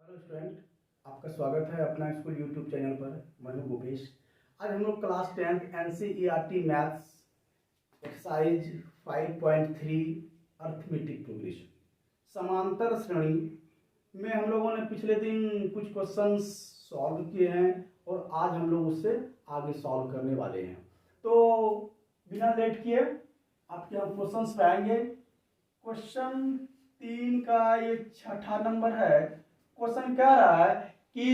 Hello student, आपका स्वागत है अपना स्कूल यूट्यूब चैनल पर। मैं हूं भूपेश। आज हम लोग class 10 NCERT maths exercise 5.3 arithmetic progression समांतर श्रेणी में हम लोगों ने पिछले दिन कुछ क्वेश्चंस सॉल्व किए हैं और आज हम लोग उससे आगे सॉल्व करने वाले हैं। तो बिना लेट किए आपके हम क्वेश्चंस पे आएंगे। क्वेश्चन 3 का ये 6ठा नंबर है। क्वेश्चन कह रहा है कि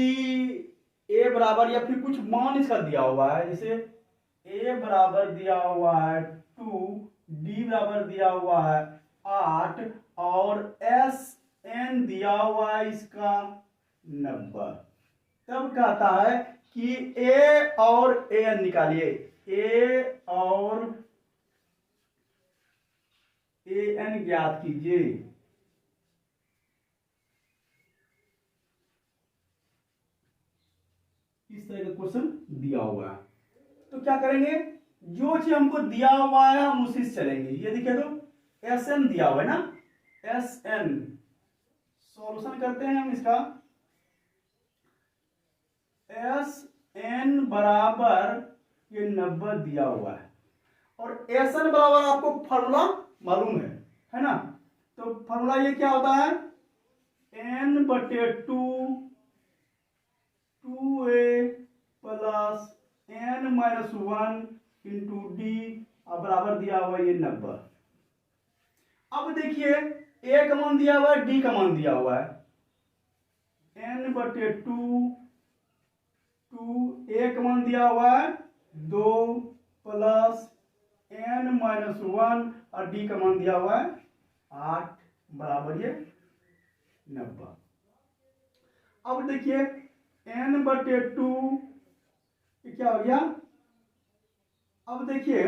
a बराबर या फिर कुछ मान इसका दिया हुआ है, जैसे a बराबर दिया हुआ है 2, d बराबर दिया हुआ है 8 और sn दिया हुआ है इसका 90। तब कहता है कि a और an निकालिए। a और an ज्ञात कीजिए। इस तरह का क्वेश्चन दिया हुआ है। तो क्या करेंगे, जो चीज हमको दिया हुआ है हम उसी से चलेंगे। ये देखिए तो एस एन दिया हुआ है ना, एस एन। सॉल्यूशन करते हैं हम इसका। एस एन बराबर ये 90 दिया हुआ है और एस एन बराबर आपको फॉर्मूला मालूम है ना। तो फॉर्मूला ये क्या होता है, एन बटे 2a plus n minus 1 into d बराबर दिया हुआ ये 90। अब देखिए a का मान दिया हुआ है, d का मान दिया हुआ है। n बटे 2 a का मान दिया हुआ है 2 प्लस n माइनस 1 और d का मान दिया हुआ है 8 बराबर ये 90। अब देखिए n बटे 2 क्या हो गया। अब देखिए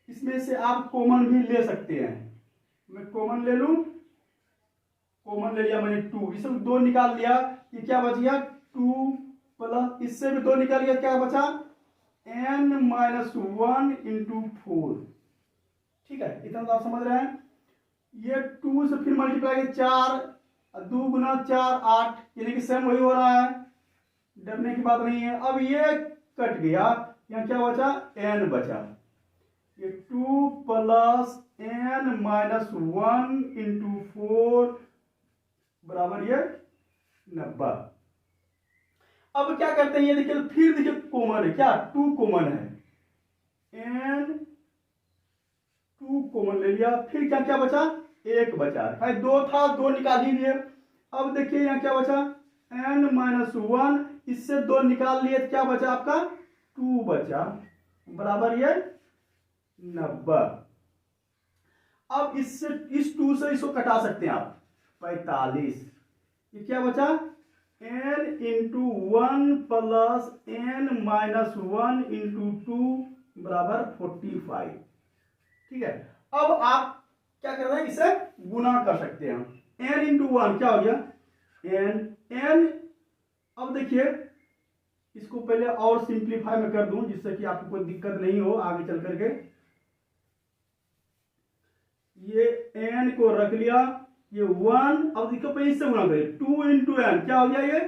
इसमें से आप कॉमन भी ले सकते हैं। मैं कॉमन ले लूं, कॉमन ले लिया मैंने 2, इसमें 2 निकाल लिया, ये क्या बच गया 2 प्लस इससे भी 2 निकाल लिया, क्या बचा n माइनस 1 इंटू 4। ठीक है, इतना तो आप समझ रहे हैं। ये 2 से फिर मल्टीप्लाई 4, 2 गुना 4 8, यानी कि सेम वही हो रहा है, डरने की बात नहीं है। अब ये कट गया, यहाँ क्या बचा n बचा। ये 2 प्लस n माइनस 1 इंटू 4 बराबर ये 90। अब क्या करते हैं, ये देखिए फिर देखिए कॉमन है, क्या 2 कॉमन है, n 2 कॉमन ले लिया, फिर क्या क्या बचा 1 बचा है, 2 था 2 निकाल ही लिए। अब देखिए यहाँ क्या बचा n माइनस 1, इससे 2 निकाल लिए, क्या बचा आपका 2 बचा बराबर ये 90। अब इससे इस 2 से इसको कटा सकते हैं आप 45। ये क्या बचा n into 1 plus n minus 1 into 2 बराबर 45। ठीक है, अब आप क्या कर रहे हैं, इसे गुना कर सकते हैं। n इंटू 1 क्या हो गया n। अब देखिए इसको पहले और सिंप्लीफाई में कर दूं, जिससे कि आपको कोई दिक्कत नहीं हो आगे चल करके। ये n को रख लिया, ये 1, अब देखो पहले इससे गुना करें 2 इंटू n, क्या हो गया ये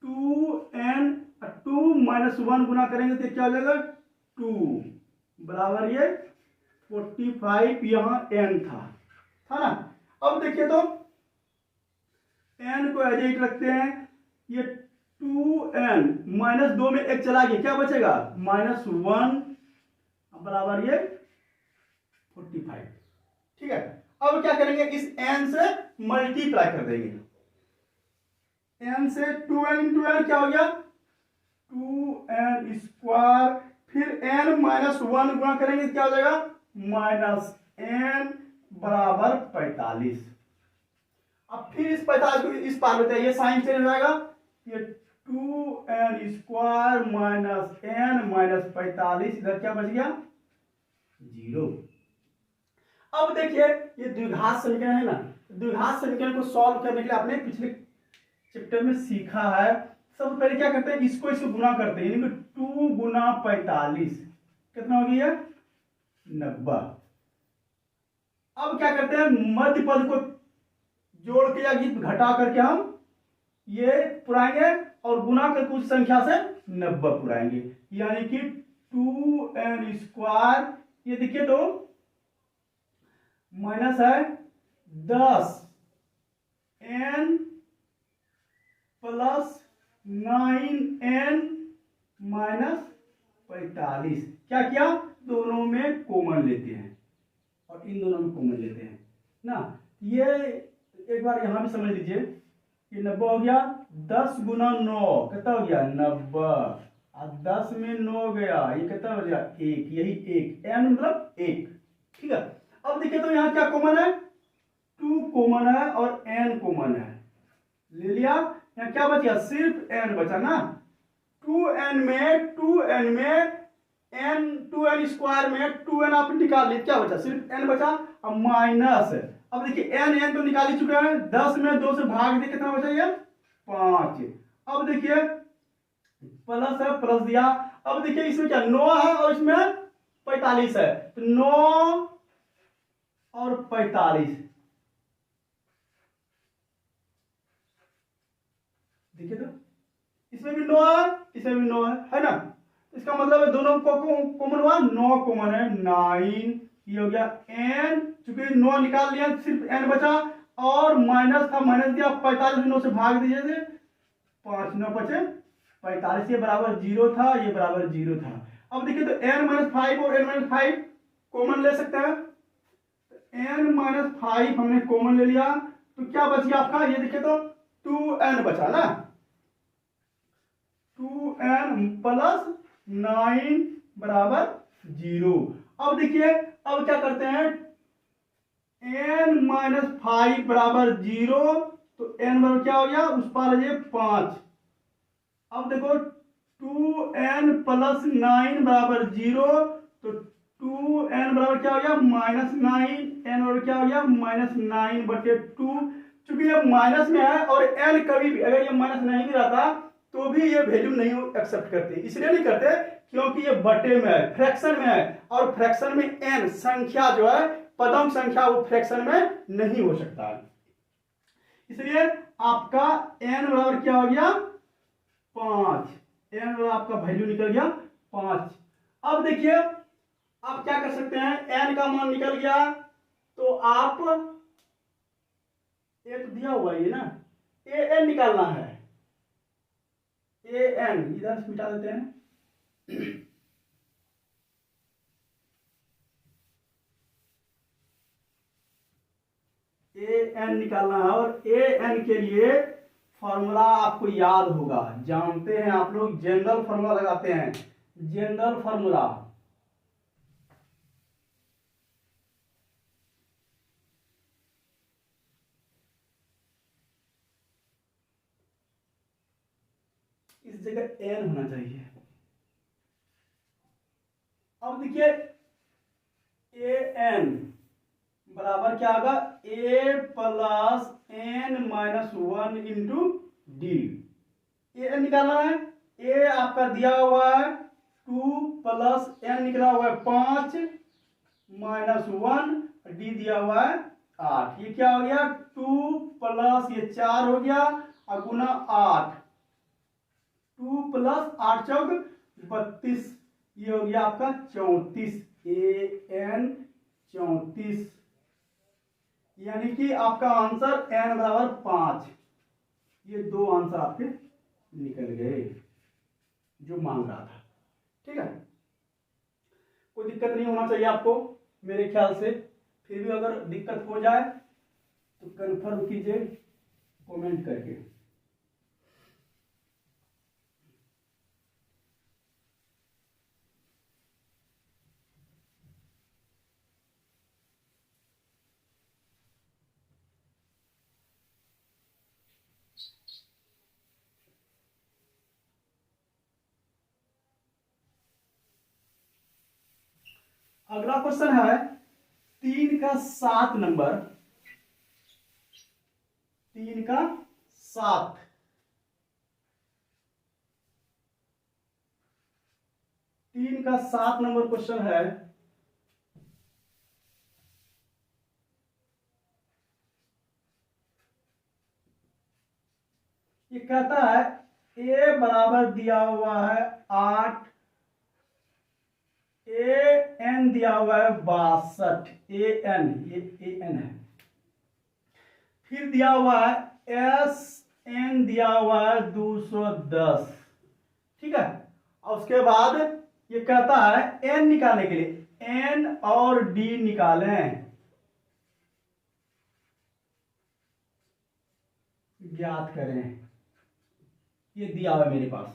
2n, 2 माइनस 1 गुना करेंगे तो क्या हो जाएगा 2 बराबर ये 45। यहां n था ना। अब देखिए तो n को एज इट रखते हैं, ये 2n माइनस 2 में 1 चला गया, क्या बचेगा माइनस 1 बराबर ये 45। ठीक है, अब क्या करेंगे, इस n से मल्टीप्लाई कर देंगे। n से 2n इंटू n क्या हो गया 2n स्क्वायर, फिर n माइनस 1 गुणा करेंगे क्या हो जाएगा माइनस n बराबर 45। अब फिर इस 45 को इस पार लेते हैं, ये साइन चेंज हो जाएगा, ये 2n square minus n minus 45, इधर क्या बच गया 0। अब देखिए ये द्विघात समीकरण है ना, द्विघात समीकरण को सॉल्व करने के लिए आपने पिछले चैप्टर में सीखा है। सबसे पहले क्या करते हैं, इसको गुना करते हैं, यानी कि 2 गुना 45 कितना हो गया 90। अब क्या करते हैं, मध्य पद को जोड़ के या घटा करके हम ये पुराएंगे और गुना के कुछ संख्या से 90 पुराएंगे, यानी कि 2n², ये देखिए तो माइनस है 10n प्लस 9n माइनस 45। क्या किया, दोनों में कॉमन लेते हैं और इन दोनों में कॉमन लेते हैं ना। ये एक बार यहां भी समझ लीजिए, ये 90 हो गया, 10 गुना 9 कितना हो गया 90, और 10 में 9 गया, ये कितना हो गया 1, यही 1, n मतलब 1। ठीक है, अब देखिए तो यहाँ क्या कॉमन है, 2 कॉमन है और n कॉमन है, ले लिया। यहाँ क्या बचा, सिर्फ n बचा ना। 2n में 2n स्क्वायर में 2n आप निकाल ली, क्या बचा, सिर्फ n बचा और माइनस। अब देखिए n तो निकाल ही चुके हैं, 10 में 2 से भाग दिए, कितना बचा ये 5। अब देखिए प्लस है, प्लस दिया। अब देखिए इसमें क्या 9 है और इसमें 45 है, तो 9 और 45, देखिए तो इसमें भी 9 है, इसमें भी 9 है ना। इसका मतलब है दोनों को कॉमन हुआ, 9 कॉमन है, 9, ये हो गया n, चूंकि 9 निकाल लिया सिर्फ n बचा, और माइनस था माइनस दिया, 45 9 से भाग दीजिए थे, 5 9 बचे 45, ये बराबर 0 था, ये बराबर 0 था। अब देखिए तो n-5 और n-5 कॉमन ले सकते हैं, n-5 हमने कॉमन ले लिया, तो क्या बच गया आपका, ये देखिए तो 2n बचा ना, 2n प्लस 9 बराबर 0। अब देखिए, अब क्या करते हैं, n-5 बराबर 0, तो n बराबर क्या हो गया, उस पार 5। अब देखो 2n प्लस 9 बराबर 0, तो 2n बराबर क्या हो गया -9, n बराबर क्या हो गया -9/2। चूंकि ये माइनस में है और n कभी भी अगर ये माइनस नहीं भी रहता तो भी ये वैल्यू नहीं एक्सेप्ट करते, इसलिए नहीं करते क्योंकि ये बटे में है, फ्रैक्शन में है, और फ्रैक्शन में n संख्या जो है पदम संख्या, वो फ्रैक्शन में नहीं हो सकता है, इसलिए आपका n बराबर क्या हो गया 5, n बराबर आपका वैल्यू निकल गया 5। अब देखिए आप क्या कर सकते हैं, n का मान निकल गया तो आप ये तो दिया हुआ है ना, an निकालना है, an इधर से मिटा देते हैं, an निकालना है, और an के लिए फॉर्मूला आपको याद होगा, जानते हैं आप लोग, जनरल फॉर्मूला लगाते हैं, जनरल फॉर्मूला इस जगह n होना चाहिए। अब देखिए an बराबर क्या होगा, a plus n-1 into D. an निकालना है, a आपका दिया हुआ है 2 प्लस n निकला हुआ है 5 -1, d दिया हुआ है 8, ये क्या हो गया 2 प्लस ये 4 हो गया और गुना 8, 2 प्लस 8 चौक 32, ये हो गया आपका 34, an 34, यानी कि आपका आंसर n बराबर 5। ये दो आंसर आपके निकल गए जो मांग रहा था। ठीक है, कोई दिक्कत नहीं होना चाहिए आपको मेरे ख्याल से, फिर भी अगर दिक्कत हो जाए तो कंफर्म कीजिए कमेंट करके। अगला क्वेश्चन है 3 का 7 नंबर, 3 का 7, 3 का 7 नंबर क्वेश्चन है, ये कहता है ए बराबर दिया हुआ है 8, ए एन दिया हुआ है 62, ए एन, ये ए एन है। फिर दिया हुआ है एस एन दिया हुआ है 210, ठीक है। और उसके बाद ये कहता है एन निकालने के लिए एन और डी निकालें, ज्ञात करें। ये दिया हुआ है मेरे पास।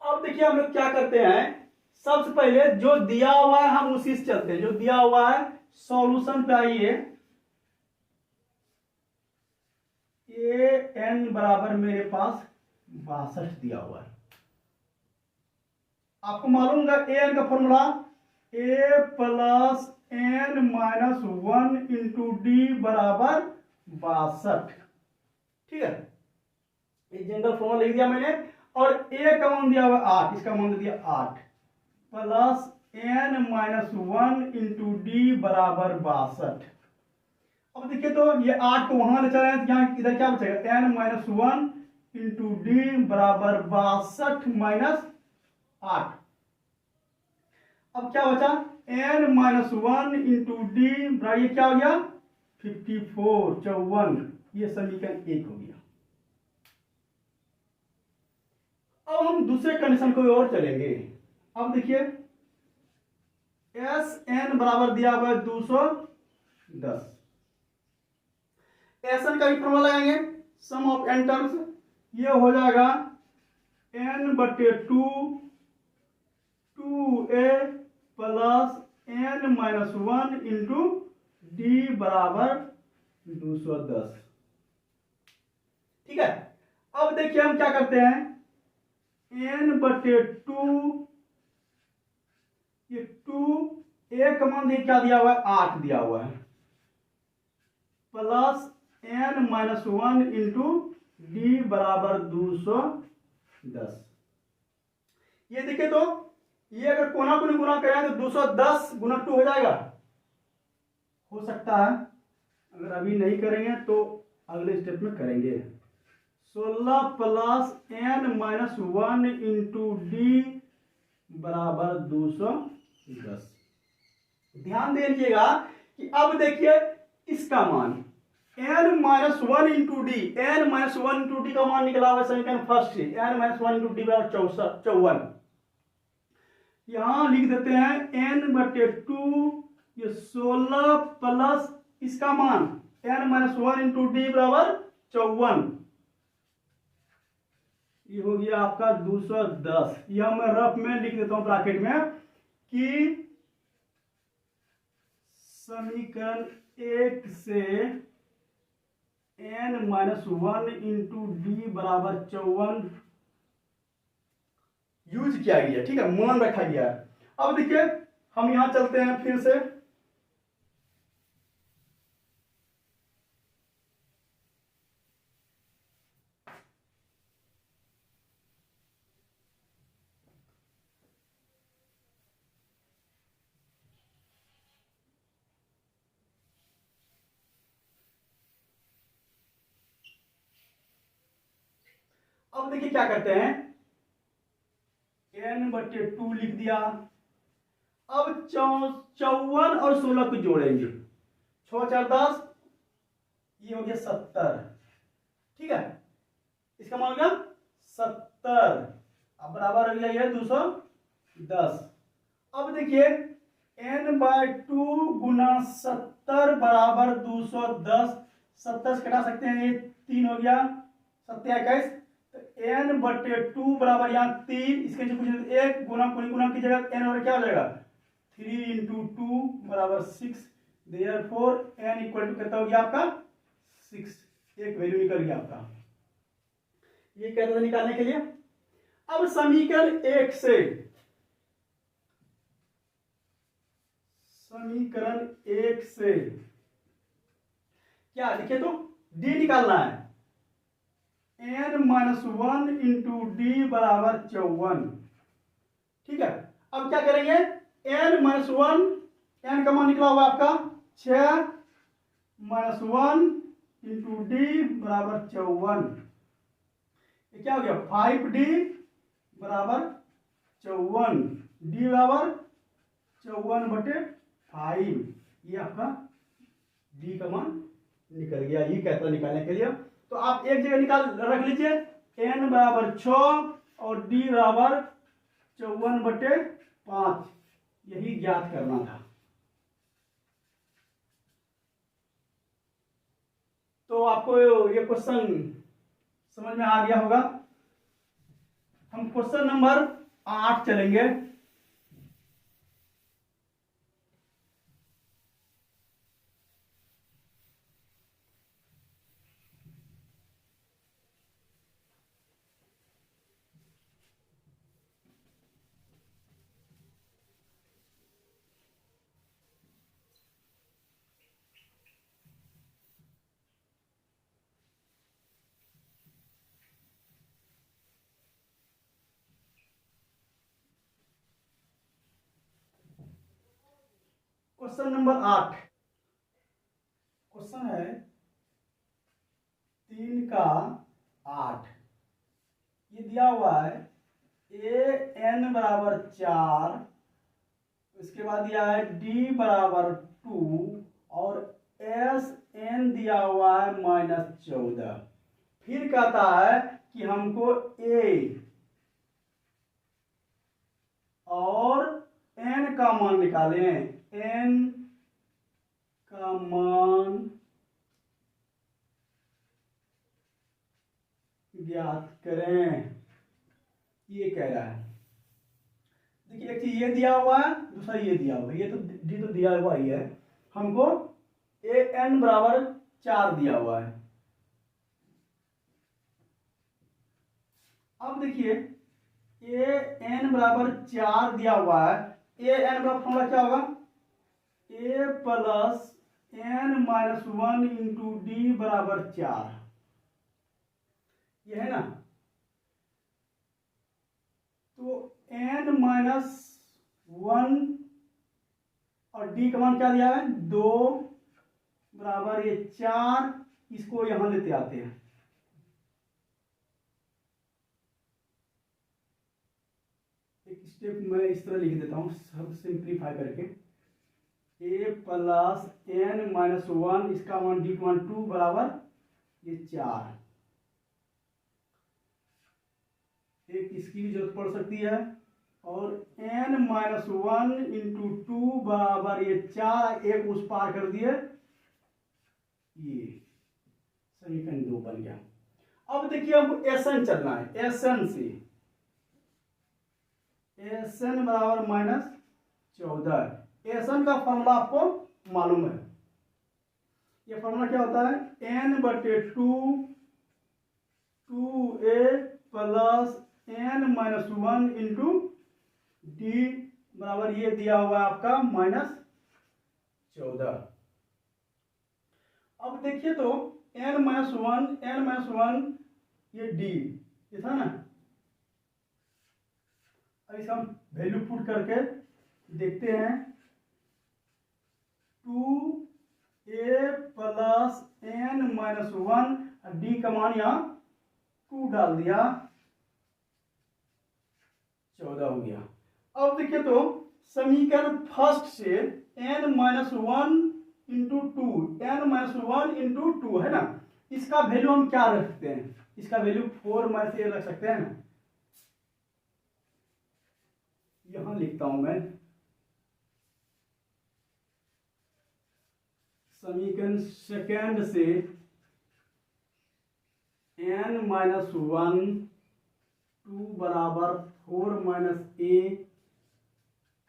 अब देखिए हम लोग क्या करते हैं, सबसे पहले जो दिया हुआ है हम उसी से चलते हैं। जो दिया हुआ है सॉल्यूशन पे आइए। ए एन बराबर मेरे पास 62 दिया हुआ है। आपको मालूम है ए एन का formula a plus n minus 1 into d बराबर 62, ठीक है। ये जनरल फॉर्मूला लिख दिया मैंने। और ए का मान दिया हुआ 8, इसका मान दिया 8 plus n minus 1 into d बराबर 62। अब देखिए तो ये 8 को वहां ले चले तो यहाँ इधर क्या बचेगा, एन माइनस 1 इंटू डी बराबर 62 माइनस 8। अब क्या बचा, एन माइनस 1 इंटू डी बराबर ये क्या हो गया 54, 54। ये समीकरण 1 हो गया। अब हम दूसरे कंडीशन को और चलेंगे। अब देखिए एस एन बराबर दिया हुआ है 210। एस एन का भी फॉर्मूला लगाएंगे, सम ऑफ एन टर्म्स। ये हो जाएगा एन बटे 2 2a plus n minus 1 into d बराबर 210, ठीक है। अब देखिए हम क्या करते हैं, एन बटे 2, ये 2 ए का मान क्या दिया हुआ है 8 दिया हुआ है, plus n minus 1 into d बराबर 210। ये देखिए तो ये अगर कोना कोनी गुना करें तो 210 गुना 2 हो जाएगा, हो सकता है। अगर अभी नहीं करेंगे तो अगले स्टेप में करेंगे। 16 plus n minus 1 into d बराबर 210। ध्यान दे लीजिएगा कि अब देखिए इसका मान n minus 1 into d, n minus 1 into d का मान निकला हुआ समीकरण फर्स्ट से, एन माइनस 1 इंटू डी बराबर 54। यहां लिख देते हैं एन बटे 2, ये 16 प्लस इसका मान एन माइनस 1 इंटू डी बराबर 54। ये हो गया आपका 210। यह मैं रफ में लिख देता हूं ब्रैकेट में कि समीकरण 1 से एन माइनस 1 इंटू डी बराबर 54 यूज किया गया, ठीक है, मान रखा गया है। अब देखिए हम यहां चलते हैं फिर से। अब देखिए क्या करते हैं, एन बटे 2 लिख दिया। अब 54 और 16 को जोड़ेंगे, 6 4 10, ये हो गया 70, ठीक है। इसका मान हो गया 70, अब बराबर हो गया ये 210। अब देखिए एन बाय 2 गुना 70 बराबर 210। 70 से घटा सकते हैं, ये 3 हो गया, 7 21। तो एन बटे 2 बराबर यहाँ 3, इसके नीचे कुछ 1 गुना गुना की जगह एन और क्या हो जाएगा 3 इंटू 2 बराबर 6। देयरफॉर एन इक्वल टू कितना हो गया आपका 6, एक वैल्यू निकल गया आपका। ये कहता था निकालने के लिए। अब समीकरण 1 से, समीकरण 1 से क्या लिखे तो डी निकालना है, एन माइनस 1 इंटू डी बराबर 54, ठीक है। अब क्या करेंगे, एन माइनस 1, एन का मान निकला हुआ आपका 6 माइनस 1 इंटू डी बराबर 54। ये क्या हो गया 5d बराबर 54, डी बराबर 54/5। ये आपका डी का मान निकल गया। ये कहता है निकालने के लिए तो आप एक जगह निकाल रख लीजिए, n बराबर 6 और d बराबर 54/5, यही ज्ञात करना था। तो आपको ये क्वेश्चन समझ में आ गया होगा। हम क्वेश्चन नंबर 8 चलेंगे। क्वेश्चन नंबर 8 क्वेश्चन है 3 का 8। ये दिया हुआ है a n बराबर 4, उसके बाद दिया है d बराबर 2 और s n दिया हुआ है -14। फिर कहता है कि हमको a और n का मान निकालें, n का मान ज्ञात करें, ये कह रहा है। देखिए एक चीज ये दिया हुआ है, दूसरा ये दिया हुआ है। ये तो डी तो दिया हुआ ही है, हमको ए एन बराबर 4 दिया हुआ है। अब देखिए ए एन बराबर 4 दिया हुआ है। ए एन का फॉर्मूला क्या होगा, a plus n minus 1 into d बराबर 4, ये है ना। तो n माइनस 1 और d का मान क्या दिया है 2 बराबर ये 4, इसको यहां लेते आते हैं। एक स्टेप मैं इस तरह लिख देता हूं सब सिंप्लीफाई करके, a प्लस n माइनस 1, इसका मान d का मान 2 बराबर ये 4। एक इसकी भी जरूरत पड़ सकती है और n माइनस 1 इंटू 2 बराबर ये 4, एक उस पार कर दिए, ये समीकरण 2 बन गया। अब देखिए हमको एसएन चलना है, एसएन से एसएन बराबर -14। एसएन का फॉर्मूला आपको मालूम है, ये फॉर्मूला क्या होता है n/2 2a plus n minus 1 into d बराबर ये दिया हुआ है आपका -14। अब देखिए तो n माइनस 1 ये d ये था ना। अब इसका हम वैल्यू पुट करके देखते हैं, 2a plus n minus 1, D का मान यहाँ 2 डाल दिया, 14 हो गया। अब देखिए तो समीकरण फर्स्ट से n minus 1 into 2, n minus 1 into 2 है ना, इसका वैल्यू हम क्या रख सकते हैं, इसका वैल्यू 4 माइनस ए रख सकते हैं ना। यहां लिखता हूं मैं, समीकरण सेकेंड से n माइनस 1 2 बराबर 4 माइनस ए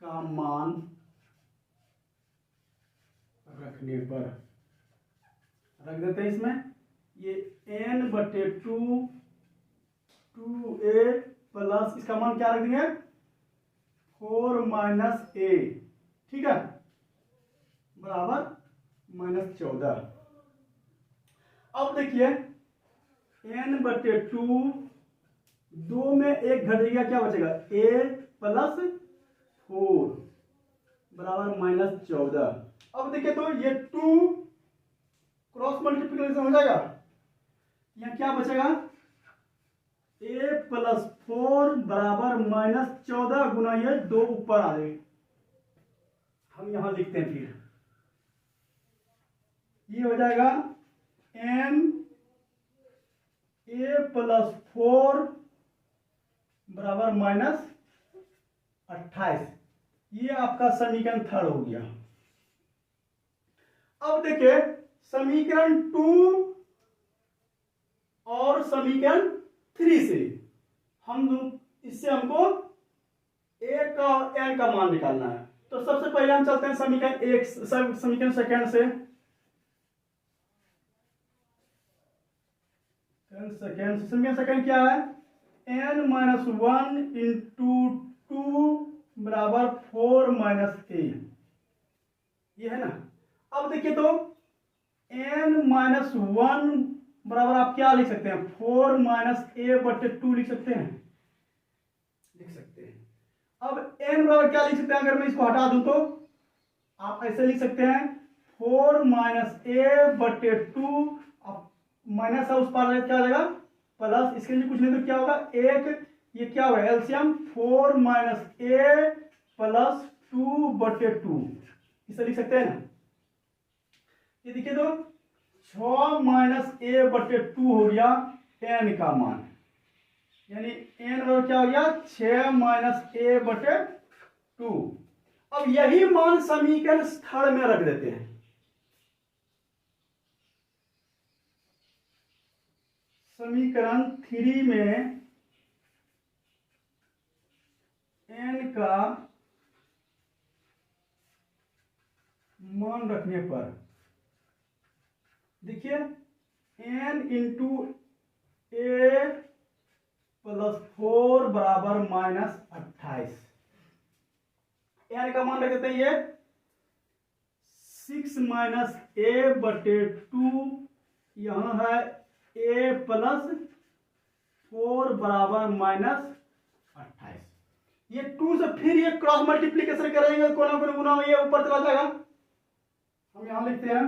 का मान रखने पर रख देते हैं इसमें, ये n/2 2a प्लस इसका मान क्या रख देंगे 4 माइनस ए, ठीक है, बराबर -14। अब देखिए n/2, 2 में एक घटेगा, क्या बचेगा a प्लस 4 बराबर -14। अब देखिए तो ये 2 क्रॉस मल्टीप्लिकेशन हो जाएगा। यहाँ क्या बचेगा, a प्लस 4 बराबर माइनस 14 गुना ये 2 ऊपर आ जाएगी। हम यहां लिखते हैं, फिर ये हो जाएगा n a प्लस 4 बराबर माइनस 28। ये आपका समीकरण 3 हो गया। अब देखिए समीकरण 2 और समीकरण 3 से इससे हमको a का और n का मान निकालना है। तो सबसे पहले हम चलते हैं समीकरण सेकंड से। समीकरण सेकंड क्या है, n माइनस 1 इंटू 2 बराबर 4 माइनस a, ये है ना। अब देखिए तो n माइनस 1 बराबर आप क्या लिख सकते हैं, 4 माइनस a बटे 2 लिख सकते हैं, लिख सकते हैं। अब n बराबर क्या लिख सकते हैं, अगर मैं इसको हटा दूं तो आप ऐसे लिख सकते हैं 4 माइनस a बटे 2, अब माइनस है उस पार क्या हो जाएगा प्लस, इसके लिए कुछ नहीं तो क्या होगा एक, ये क्या होगा एलसीएम 4 माइनस a प्लस 2 बटे 2, इसे लिख सकते हैं ना। ये देखिए तो 6 माइनस a बटे 2 हो गया n का मान, यानी n बराबर क्या हो गया 6 माइनस a बटे 2। अब यही मान समीकरण 3 में रख देते हैं। समीकरण 3 में n का मान रखने पर देखिए n इंटू a प्लस 4 बराबर माइनस 28, n का मान रख देते हैं ये 6 माइनस a बटे 2, यहां है a प्लस 4 बराबर माइनस 28। ये 2 से फिर ये क्रॉस मल्टीप्लीकेशन करेंगे, कोना कोना गुना ये ऊपर चला जाएगा। हम यहां लिखते हैं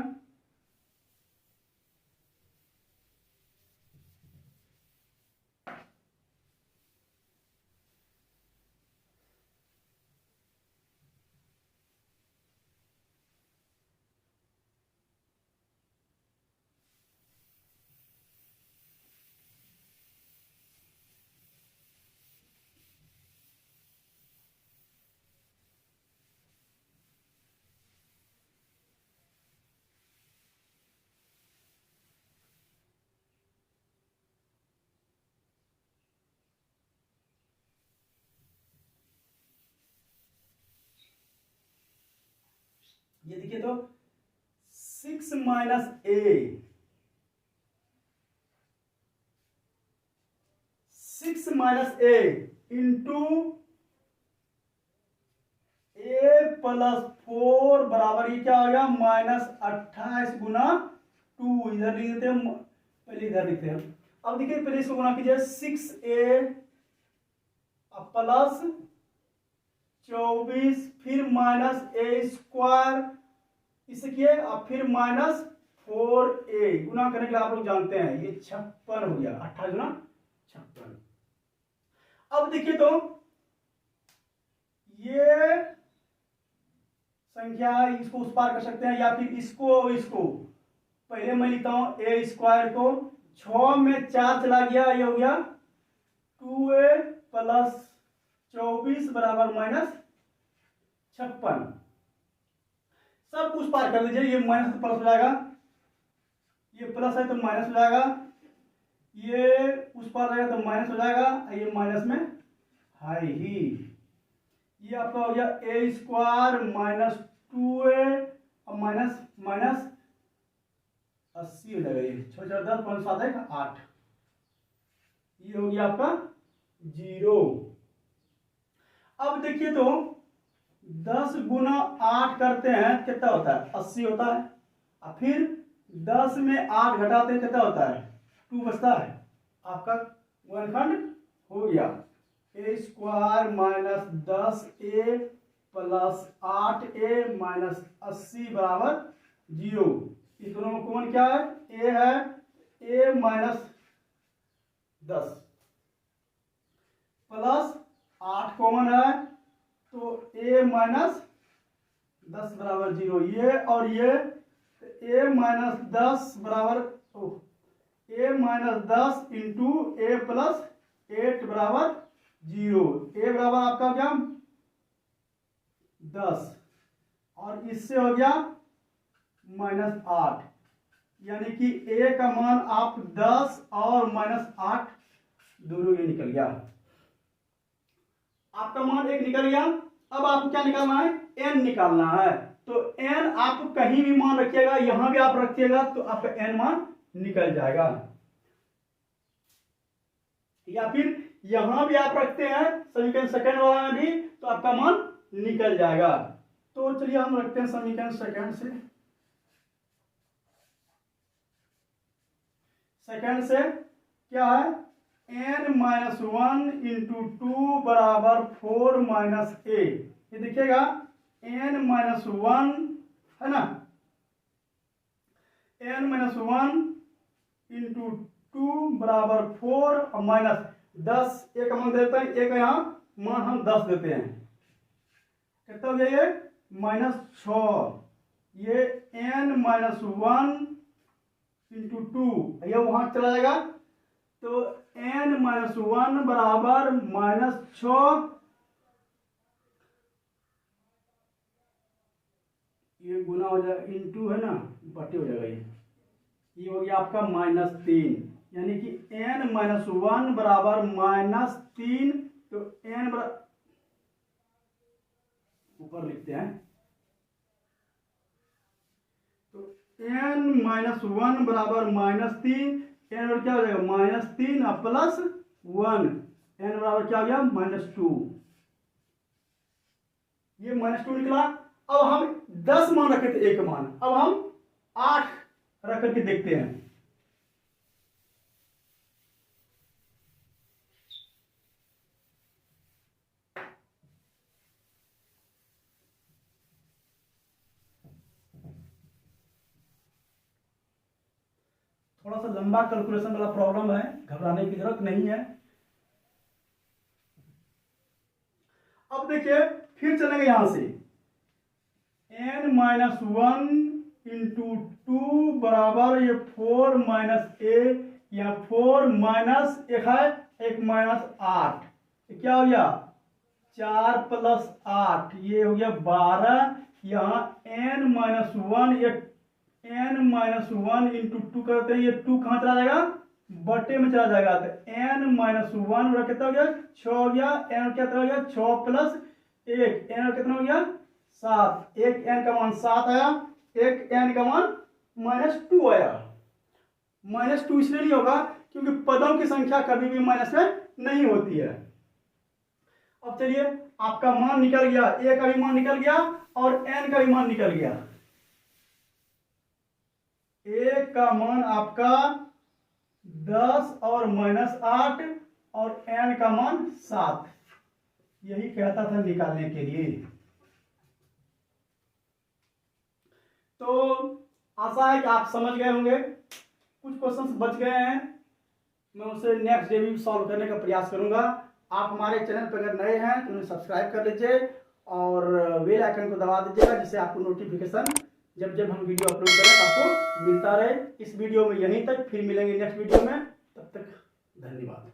ये देखिए तो 6 minus a 6 minus a into a plus 4 बराबर ये क्या हो गया माइनस 28 गुना 2, इधर लिख देते हैं, पहले इधर लिखते हैं। अब देखिए पहले इसको गुना कीजिए 6a प्लस 24 फिर माइनस a स्क्वायर, इसे किए अब फिर माइनस 4a गुना करने के लिए आप लोग जानते हैं ये 56 हो गया, 28 गुना 56। अब देखिए तो ये संख्या इसको उस पार कर सकते हैं या फिर इसको पहले मैं लिखता हूं a स्क्वायर को 6 में 4 चला गया, ये हो गया 2a प्लस 24 बराबर माइनस 56। सब उस पार कर दीजिए, ये माइनस प्लस हो जाएगा, ये प्लस है तो माइनस हो जाएगा, ये उस पार रहेगा तो माइनस हो जाएगा, ये माइनस में है ही। ये आपका हो गया a स्क्वायर माइनस 2a और माइनस माइनस 80 हो जाएगा, ये 6 10 5 7 1 8, ये हो गया आपका 0। अब देखिए तो 10 गुना 8 करते हैं कितना होता है 80 होता है, और फिर 10 में 8 घटाते हैं कितना होता है 2 बचता है, आपका गुणनखंड हो गया a square minus 10a plus 8a minus 80 बराबर 0। इस दोनों में कॉमन क्या है, ए है, ए माइनस 10 प्लस 8 कॉमन है, तो ए माइनस 10 बराबर 0। ये और ये ए माइनस 10 बराबर ए माइनस 10 इंटू ए प्लस 8 बराबर 0। ए बराबर आपका क्या 10 और इससे हो गया -8, यानी कि ए का मान आप 10 और -8 दोनों ये निकल गया। आपका मान एक निकल गया। अब आपको क्या निकालना है, n निकालना है। तो n आप कहीं भी मान रखिएगा, यहां भी आप रखिएगा तो आपका n मान निकल जाएगा, या फिर यहां भी आप रखते हैं समीकरण सेकंड वाला में भी तो आपका मान निकल जाएगा। तो चलिए हम रखते हैं समीकरण सेकंड से। सेकंड से क्या है, n-1 इंटू 2 बराबर 4 माइनस ए। ये देखिएगा n-1 है ना, n-1 इंटू 2 बराबर 4 और माइनस 10, ए का मान देते हैं, ए का यहाँ मान हम 10 देते हैं, कितना हो गया ये -6। ये n-1 इंटू 2 ये वहां चला जाएगा, तो n-1 बराबर -6, ये गुना हो जाएगा, इंटू है ना, बटे हो जाएगा, ये हो गया आपका -3, यानी कि n-1 बराबर -3। तो n बराबर ऊपर लिखते हैं, तो n-1 बराबर -3, n बराबर क्या हो जाएगा -3 और प्लस 1, n बराबर क्या हो गया -2। ये -2 निकला। अब हम 10 मान रखे थे, एक मान, अब हम 8 रख करके देखते हैं। थोड़ा सा लंबा कैलकुलेशन वाला प्रॉब्लम है, घबराने की जरूरत नहीं है। अब देखिए फिर चलेंगे यहां से, n-1 इंटू 2 बराबर ये 4 माइनस ए, या 4 माइनस एक है, एक -8, क्या हो गया 4 प्लस 8, ये हो गया 12। यहाँ n-1 n-1 इंटू 2 करते हैं, ये 2 कहाँ चला जाएगा, बटे में चला जाएगा, तो n-1 कितना हो गया 6 हो गया, n कितना हो गया 6 प्लस 1, n कितना हो गया 7, एक n का मान 7 आया, एक n का मान -2 आया। -2 इसलिए नहीं होगा क्योंकि पदों की संख्या कभी भी माइनस में नहीं होती है। अब चलिए आपका मान निकल गया, a का भी मान निकल गया और n का भी मान निकल गया। a का मान आपका 10 और -8 और n का मान 7, यही कहता था निकालने के लिए। तो आशा है कि आप समझ गए होंगे, कुछ क्वेश्चंस बच गए हैं, मैं उसे नेक्स्ट डे भी सॉल्व करने का प्रयास करूंगा। आप हमारे चैनल पर अगर नए हैं तो उन्हें सब्सक्राइब कर लीजिए और बेल आइकन को दबा दीजिएगा, जिससे आपको नोटिफिकेशन जब जब हम वीडियो अपलोड करें आपको मिलता रहे। इस वीडियो में यहीं तक, फिर मिलेंगे नेक्स्ट वीडियो में, तब तक धन्यवाद।